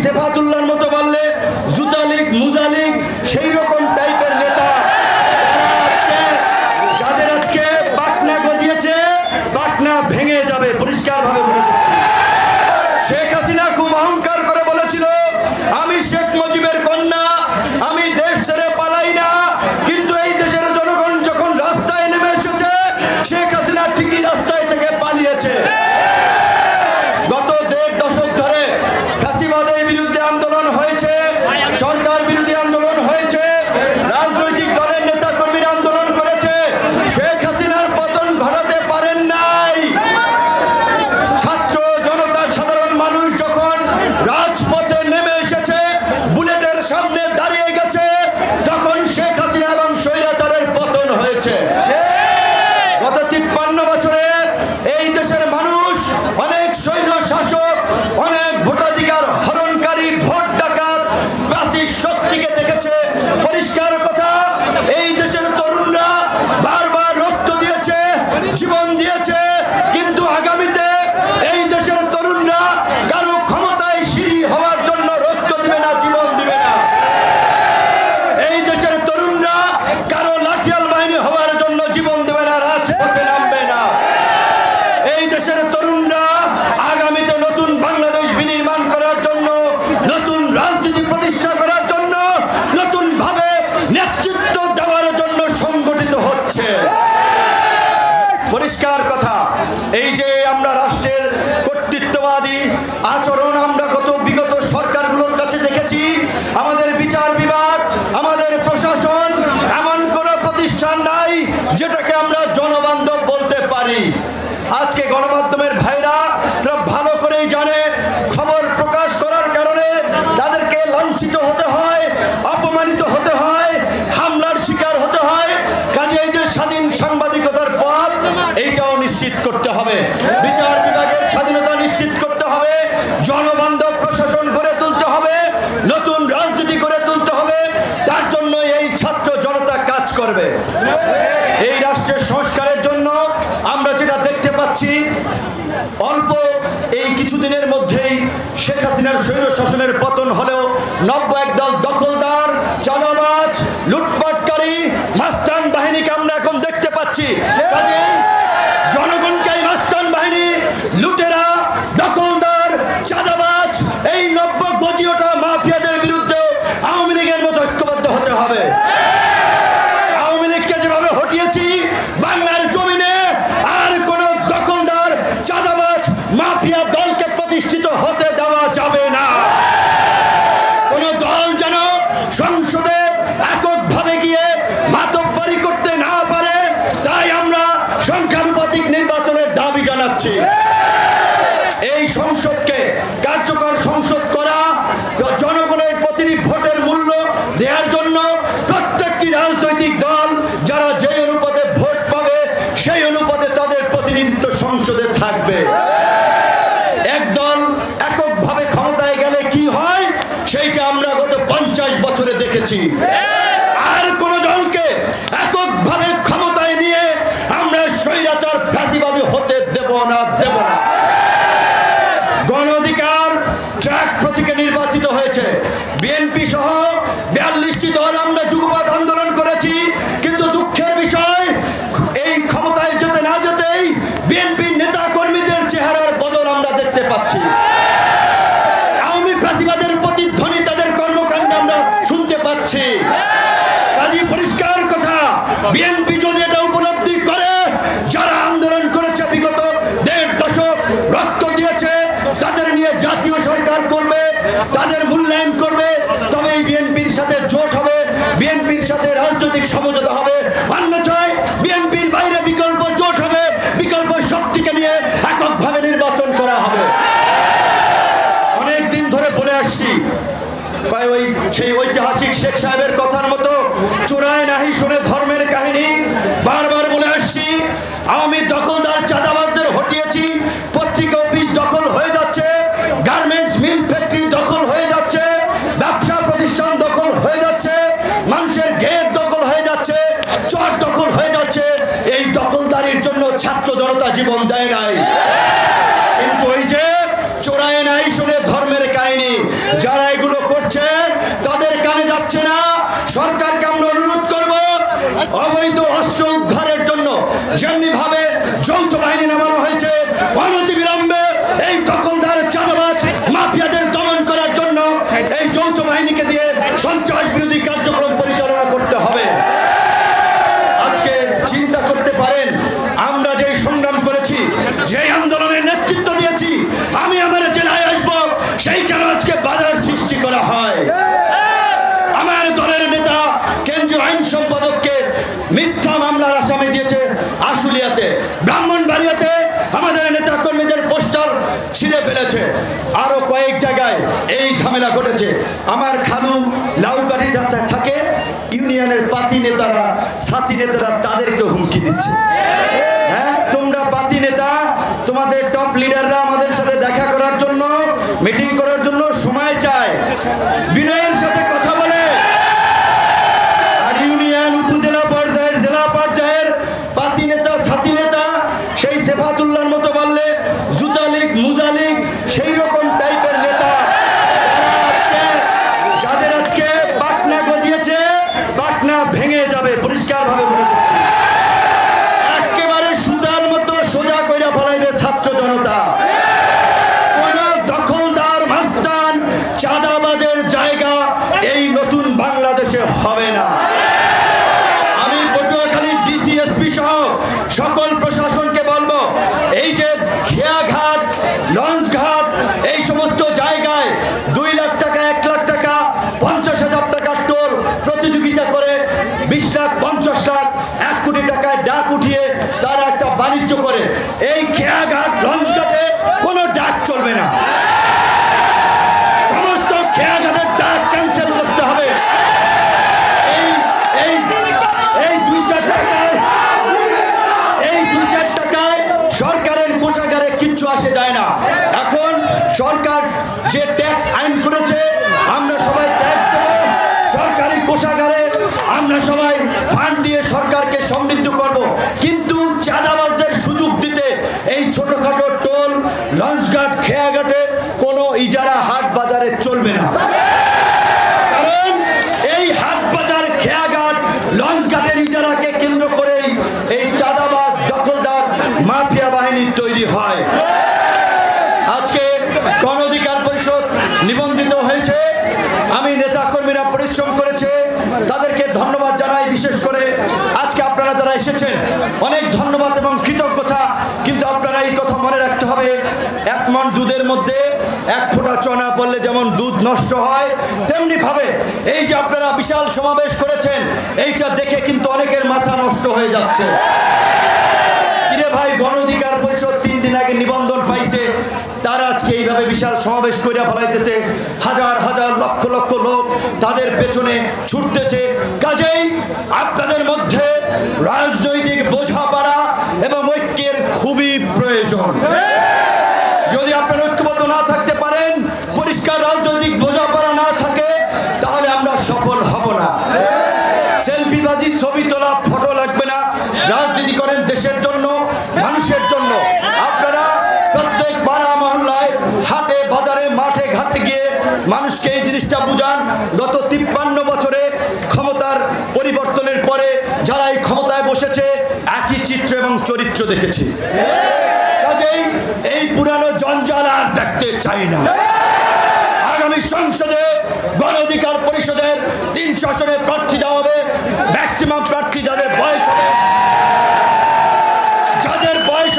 সেফাতুল্লাহর মতো বললে জুতালিক মুজালিক সেই রকম টাইপের নেতা যাদের আজকে পাখনা গজিয়েছে, পাখনা ভেঙে যাবে। পরিষ্কারভাবে বলে দিচ্ছি, শেখ হাসিনা খুব অহংকার করে বলেছিল আমি শেখ মুজিবের কন্যা, আমি দেশ ছেড়ে পালাই না। কিন্তু এই দেশের জনগণ যখন রাস্তায় নেমে এসেছে, শেখ হাসিনা ঠিকই রাস্তায় থেকে পালিয়েছে। গত 1.5 দশক ধরে ফ্যাসিবাদের বিরুদ্ধে আন্দোলন হয়েছে, সরকার বিরোধী আন্দোলন হয়েছে, রাজনৈতিক দলের নেতা কর্মীরা আন্দোলন করেছে। শেখ হাসিনার পতন ঘটাতে পারেন নাই। ছাত্র জনতা সাধারণ মানুষ যখন রাজপথে নেমে এসেছে, বুলেটের সামনে দাঁড়িয়ে গেছে, তখন শেখ হাসিনা এবং স্বৈরাচারের পতন হয়েছে। গত 53 বছরে এই দেশের মানুষ অনেক স্বৈর শাসক, অনেক ভোটাধিকার হরণকারী, ভোট ডাকাত, প্রাচীর শক্তিকে দেখেছে। পরিষ্কার কথা, এই দেশের তরুণরা বারবার রক্ত দিয়েছে, জীবন দিয়েছে। কিন্তু আগামীতে এই দেশের তরুণরা কারো ক্ষমতায় সিঁড়ি হওয়ার জন্য রক্ত দিবে না, জীবন দিবে না। এই দেশের তরুণরা কারো লাঠিয়াল বাহিনী হওয়ার জন্য জীবন দেবে না, রাজপথে নামবে না। এই দেশের তরুণরা আগামীতে নতুন বাংলাদেশ বিনির্মাণ করার জন্য, নতুন রাজনীতি প্রতিষ্ঠা করার জন্য, নতুন ভাবে নেতৃত্ব দেওয়ার জন্য সংগঠিত হচ্ছে। পরিষ্কার কথা, এই যে আমরা রাষ্ট্রের কর্তৃত্ববাদী আচরণ আমরা বিগত সরকারগুলোর কাছে দেখেছি। আমাদের বিচার বিভাগ, আমাদের প্রশাসন, এমন কোন প্রতিষ্ঠান নাই যেটাকে আমরা জনবান্ধব বলতে পারি। আজকে গণমাধ্যমের ভাইরা তারা ভালো করেই জানে, খবর প্রকাশ করার কারণে তাদেরকে লাঞ্ছিত হতে হয়, অপমানিত হতে হয়, হামলার শিকার হতে হয়। কাজে এই যে স্বাধীন সাংবাদিকতার পথ, এইটাও নিশ্চিত করতে হবে। বিচার বিভাগের স্বাধীনতা নিশ্চিত করতে হবে, জনবান্ধব প্রশাসন গড়ে তুলতে হবে, নতুন রাজনীতি গড়ে তুলতে হবে। তার জন্য এই ছাত্র জনতা কাজ করবে। এই রাষ্ট্রের সংস্কারের জন্য আমরা যেটা দেখতে পাচ্ছি, অল্প এই কিছুদিনের মধ্যেই শেখ হাসিনার স্বৈর শাসনের পতন হলেও নব্য একদল দখলদার, চাঁদাবাজ, লুটপাটকারী, মাস্তান বাহিনীকে আমরা এখন দেখতে পাচ্ছি। কাজেই জনগণকে এই মাস্তান বাহিনী, লুটেরা, দখলদার, চাঁদাবাজ, এই নব্য গজিওটা মাফিয়াদের বিরুদ্ধে আওয়ামী লীগের মতো ঐক্যবদ্ধ হতে হবে। আওয়ামী লীগকে যেভাবে হটিয়েছি, বাংলার জমিনে আর কোন দখলদার, চাঁদাবাজ, মাফিয়া দলকে প্রতিষ্ঠিত হতে দেওয়া যাবে না। কোন দল যেন সংসদে এককভাবে গিয়ে মাতব্বরি করতে না পারে, তাই আমরা সংখ্যানুপাতিক নির্বাচনের দাবি জানাচ্ছি। এই সংসদকে কার্যকর সংসদ করা, জনগণের প্রতিটি ভোটের মূল্য দেওয়ার জন্য প্রত্যেকটি রাজনৈতিক দল যারা যে অনুপাতে ভোট পাবে, সেই অনুপাতে তাদের প্রতিনিধিত্ব সংসদে থাকবে। এক দল এককভাবে ক্ষমতায় গেলে কি হয়, সেইটা আমরা গত 50 বছরে দেখেছি। আর কোন দলকে এককভাবে ক্ষমতায় নিয়ে আমরা স্বৈরাচার ফ্যাসিবাদী হতে দেব না, দেব না। গণ অধিকার ট্র্যাক প্রতীকে নির্বাচিত হয়েছে। বিএনপি সহ 42টি দল আমরা যুগপৎ আন্দোলন করেছি। কিন্তু দুঃখের বিষয়, এই ক্ষমতায় যেতে না যেতেই বিএনপি নেতা কর্মীদের চেহারার বদল আমরা দেখতে পাচ্ছি। আওয়ামী ফ্যাসিবাদের প্রতিধ্বনি তাদের কর্মকাণ্ডে আমরা শুনতে পাচ্ছি। কাজী পরিষ্কার কথা, বিএনপি যদি এটা উপলব্ধি করে, যারা আন্দোলন করেছে বিগত 1.5 দশক, রক্ত দিয়েছে, তাদের নিয়ে জাতীয় সরকার করবে, তাদের মূল্যায়ন করবে, তবেই বিএনপির সাথে জোট হবে, বিএনপির সাথে রাজনৈতিক সমঝোতা হবে। অন্যথায় বিএনপির বাইরে বিকল্প জোট হবে, বিকল্প শক্তিকে নিয়ে এককভাবে নির্বাচন করা হবে। অনেক দিন ধরে বলে আসছি, ওই সেই ঐতিহাসিক শেখ সাহেবের কথার মতো চোরায় নাহি শুনে ধর্মের কাহিনী বারবার বলে আসছি। আওয়ামী দখলদার চাঁদাবাজদের হটিয়েছি, পত্রিকা অফিস দখল হয়ে যাচ্ছে, গার্মেন্টস মিল ফ্যাক্টরি দখল হয়ে যাচ্ছে, ব্যবসা প্রতিষ্ঠান দখল হয়ে যাচ্ছে, মানুষের গেট দখল হয়ে যাচ্ছে, চর দখল হয়ে যাচ্ছে। এই দখলদারির জন্য ছাত্র জনতা জীবন দেয় নাই। কিন্তু ওই যে চোরায় নাই শুনে ধর্মের কাহিনী, যারা এগুলো করছে তাদের কানে যাচ্ছে না। সরকারকে আমরা অনুরোধ করব অবৈধ অস্ত্র উদ্ধারের জন্য যেমনি ভাবে যৌথ বাহিনী নামানো হয়েছে, অনতিবিলম্বে এই দখলদার চাঁদাবাজ মাফিয়াদের দমন করার জন্য এই যৌথ বাহিনীকে দিয়ে সন্ত্রাস বিরোধী কার্যক্রম পরিচালনা করতে হবে। আজকে চিন্তা করতে পারেন আমরা যে সংগ্রাম করেছি, যে আন্দোলনের নেতৃত্ব দিয়েছি, আমি আমার জেলায় আসবো সেই কেন আজকে বাধার সৃষ্টি করা হয়। আমার দলের নেতা কেন্দ্রীয় আইন সম্পাদককে মিথ্যা মামলার আসামি দিয়েছে আশুলিয়াতে, ব্রাহ্মণবাড়িয়াতে আমাদের নেতা কর্মীদের পোস্টার ছিঁড়ে ফেলেছে, আরো কয়েক জায়গায় এই ঝামেলা ঘটেছে। আমার খালু লাউকাঠি যাত্রায় থাকে, ইউনিয়নের পাতি নেতারা সাথী নেতারা তাদেরকে হুমকি দিচ্ছে। হ্যাঁ, তোমরা পাতি নেতা, তোমাদের টপ লিডাররা আমাদের সাথে দেখা করার জন্য, মিটিং করার জন্য সময় চায়, বিনয়ের সাথে কথা বলে। আর ইউনিয়ন উপজেলা পর্যায়ের জেলা পর্যায়ের পাতি নেতা সাথী নেতা সেই সেফাতুল্লাহর মতো বললে জুতালিক মুজালিক সেই রকম টাইপের নেতা যাদের আজকে পাকনা গজিয়েছে, পাকনা ভেঙে যাবে। পরিষ্কার ভাবে বলে দিচ্ছি, একেবারে সুতার মতো সোজা কইরা ফেলাইবে ছাত্র জনতা। কোন দখলদার মাস্তান চাঁদাবাজের জায়গা এই নতুন বাংলাদেশে হবে না। আমি পটুয়াখালী ডিসিএসপি সহ সকল প্রশাসনকে বলবো, এই যে খেয়াঘাট, লঞ্চ ঘাট, এই সমস্ত জায়গায় 2 লাখ টাকা, 1 লাখ টাকা, 50,000 টাকার টোল প্রতিযোগিতা করে 20 লাখ, 50 লাখ, 1 কোটি টাকায় ডাক উঠিয়ে তারা একটা বাণিজ্য করে। এই খেয়াঘাট, লঞ্চ ঘাটে কোনো ডাক চলবে না। সমস্ত খেয়াঘাটের ডাক ক্যান্সেল করতে হবে। এই 2-4 টাকায় সরকারের কোষাগারে কিচ্ছু আসে যায় না। এখন সরকার যে ট্যাক্স আইন করেছে, আমরা সবাই ট্যাক্স দেব সরকারি কোষাগারে, আমরা সবাই ফান্ড দিয়ে সরকারকে সমৃদ্ধ করব। কিন্তু চাঁদাবাজদের সুযোগ দিতে এই ছোটখাটো টোল, লঞ্চঘাট, খেয়াঘাটে কোনো ইজারা হাট বাজারে চলবে না। কারণ এই হাট বাজার, খেয়াঘাট, লঞ্চঘাটের ইজারাকে কেন্দ্র করেই এই চাঁদাবাজ দখলদার মাফিয়া বাহিনী তৈরি হয়। আজকে গণ অধিকার পরিষদ নিবন্ধিত হয়েছে, আমি নেতা কর্মীরা পরিশ্রম করেছে, তাদেরকে ধন্যবাদ জানাই। বিশেষ করে আজকে আপনারা যারা এসেছেন অনেক ধন্যবাদ এবং কৃতজ্ঞতা। কিন্তু আপনারা এই কথা মনে রাখতে হবে, 1 মণ দুধের মধ্যে 1 ফোঁটা চনা পড়লে যেমন দুধ নষ্ট হয়, তেমনি ভাবে এই যে আপনারা বিশাল সমাবেশ করেছেন, এইটা দেখে কিন্তু অনেকের মাথা নষ্ট হয়ে যাচ্ছে। কিরে ভাই, গণ অধিকার পরিষদ 3 দিন আগে নিবন্ধন পাইছে, তারা আজকে এইভাবে বিশাল সমাবেশ কইরা ফেলাইতেছে, হাজার হাজার লক্ষ লক্ষ লোক তাদের পেছনে ছুটতেছে। কাজেই আপনাদের মধ্যে রাজনৈতিক বোঝাপড়া এবং ঐক্যের খুবই প্রয়োজন। যদি আপনারা ঐক্যবদ্ধ না থাকতে পারেন, পরিষ্কার রাজনৈতিক বোঝাপড়া না থাকে, তাহলে আমরা সফল হব না। সেলফিবাজি, ছবি তোলা, ফটো লাগবে না। রাজনীতি করেন দেশের জন্য, মানুষের জন্য। আপনারা প্রত্যেক পাড়া মহল্লায়, হাটে বাজারে, মাঠে ঘাটে গিয়ে মানুষকে এই জিনিসটা বুঝান। গত 53 বছরে ক্ষমতার পরিবর্তনের পরে যারা এই ক্ষমতায় বসেছে, একই চিত্র এবং চরিত্র দেখেছি। কাজেই এই পুরানো জঞ্জাল আর দেখতে চাই না। আগামী সংসদে গণ অধিকার পরিষদের 300 আসনে প্রার্থী দেওয়া হবে। ম্যাক্সিমাম প্রার্থী যাদের বয়স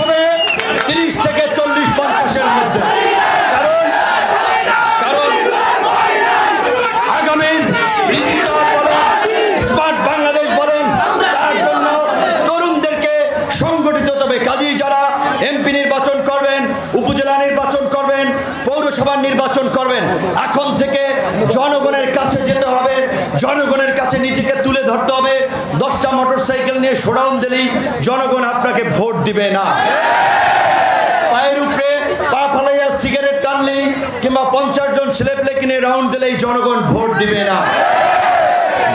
হবে 30 থেকে 40-50-এর মধ্যে। কারণ আগামী ডিজিটাল বলেন, স্মার্ট বাংলাদেশ বলেন, তার জন্য তরুণদেরকে সংগঠিত হতে হবে। কাজেই যারা এমপি নির্বাচন করবেন, উপজেলা নির্বাচন করবেন, পৌরসভার নির্বাচন করবেন, এখন থেকে জনগণের কাছে যেতে হবে, জনগণের কাছে নিজেকে তুলে ধরতে হবে। 10টা মোটরসাইকেল নিয়ে শোডাউন দিলেই জনগণ আপনাকে ভোট দিবে না। পায়ের উপরে পা ফালাইয়া সিগারেট টানলি কিংবা 50 জন ছেলেপেলে কিনে রাউন্ড দিলেই জনগণ ভোট দিবে না।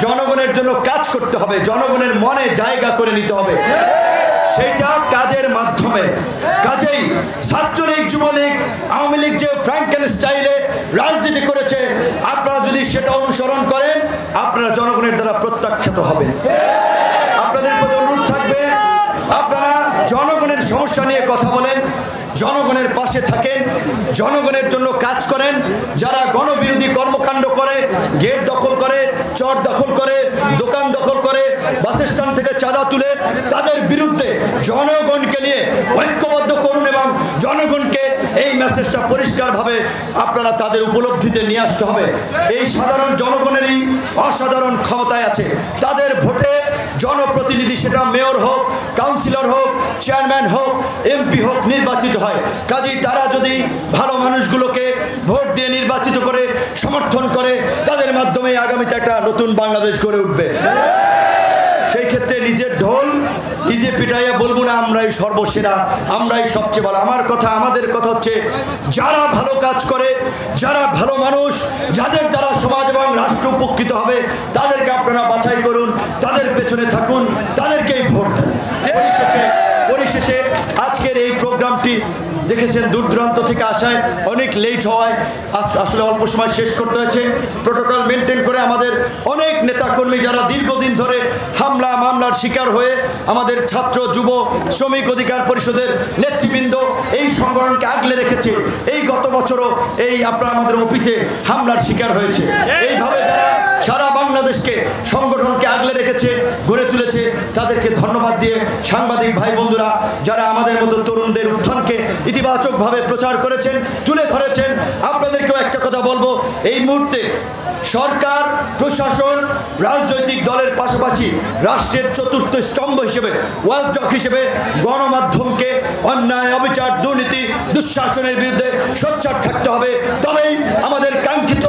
জনগণের জন্য কাজ করতে হবে, জনগণের মনে জায়গা করে নিতে হবে, সেটা কাজের মাধ্যমে। কাজেই ছাত্রলীগ, যুবলীগ, আওয়ামী লীগ যে ফ্র্যাঙ্কেন স্টাইলে রাজনীতি করেছে, সেটা অনুসরণ করেন, আপনারা জনগণের দ্বারা প্রত্যাখ্যাত হবেন। আপনাদের প্রতি অনুরোধ থাকবে, আপনারা জনগণের সমস্যা নিয়ে কথা বলেন, জনগণের পাশে থাকেন, জনগণের জন্য কাজ করেন। যারা গণবিরোধী কর্মকাণ্ড করে, গেট দখল করে, চর দখল করে, দোকান দখল করে, বাস স্ট্যান্ড থেকে চাঁদা তুলে, তাদের বিরুদ্ধে জনগণকে নিয়ে ঐক্যবদ্ধ করুন এবং জনগণকে এই মেসেজটা পরিষ্কারভাবে আপনারা তাদের উপলব্ধিতে নিয়ে আসতে হবে। এই সাধারণ জনগণেরই অসাধারণ ক্ষমতায় আছে, তাদের ভোটে জনপ্রতিনিধি, সেটা মেয়র হোক, কাউন্সিলর হোক, চেয়ারম্যান হোক, এমপি হোক, নির্বাচিত হয়। কাজেই তারা যদি ভালো মানুষগুলোকে ভোট দিয়ে নির্বাচিত করে সমর্থন করে, তাদের মাধ্যমে আগামীতে একটা নতুন বাংলাদেশ গড়ে উঠবে। সেই ক্ষেত্রে নিজের ঢোল নিজে পিটাইয়া বলবো না আমরাই সর্বসেরা, আমরাই সবচেয়ে ভালো। আমার কথা, আমাদের কথা হচ্ছে, যারা ভালো কাজ করে, যারা ভালো মানুষ, যাদের দ্বারা সমাজ এবং রাষ্ট্র উপকৃত হবে, তাদেরকে আপনারা বাছাই করুন, তাদের পেছনে থাকুন, তাদেরকেই ভোট দেন। পরিশেষে আজকের এই প্রোগ্রামটি দেখেছেন দূর দূরান্ত থেকে আসায় অনেক লেট হওয়ায় আসলে অল্প সময় শেষ করতে হয়েছে। প্রোটোকল মেনটেন করে আমাদের অনেক নেতাকর্মী যারা দীর্ঘদিন ধরে হামলা মামলার শিকার হয়ে আমাদের ছাত্র যুব শ্রমিক অধিকার পরিষদের নেতৃবৃন্দ এই সংগঠনকে আগলে রেখেছে, এই গত বছরও এই আপনারা আমাদের অফিসে হামলার শিকার হয়েছে। এইভাবে যারা সারা বাংলাদেশকে সংগঠনকে আগলে রেখেছে, গড়ে তুলেছে, তাদেরকে ধন্যবাদ দিয়ে সাংবাদিক ভাই বন্ধুরা যারা আমাদের মতো তরুণদের উত্থানকে ইতিবাচকভাবে প্রচার করেছেন, তুলে ধরেছেন, আপনাদেরকেও একটা কথা বলবো, এই মুহূর্তে সরকার, প্রশাসন, রাজনৈতিক দলের পাশাপাশি রাষ্ট্রের চতুর্থ স্তম্ভ হিসেবে, ওয়াচডগ হিসেবে গণমাধ্যমকে অন্যায়, অবিচার, দুর্নীতি, দুঃশাসনের বিরুদ্ধে সোচ্চার থাকতে হবে। তবেই আমাদের কাঙ্ক্ষিত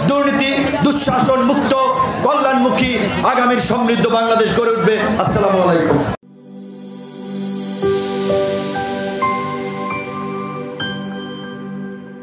দুর্নীতি, দুঃশাসন মুক্ত, কল্যাণমুখী আগামীর সমৃদ্ধ বাংলাদেশ গড়ে উঠবে। আসসালামু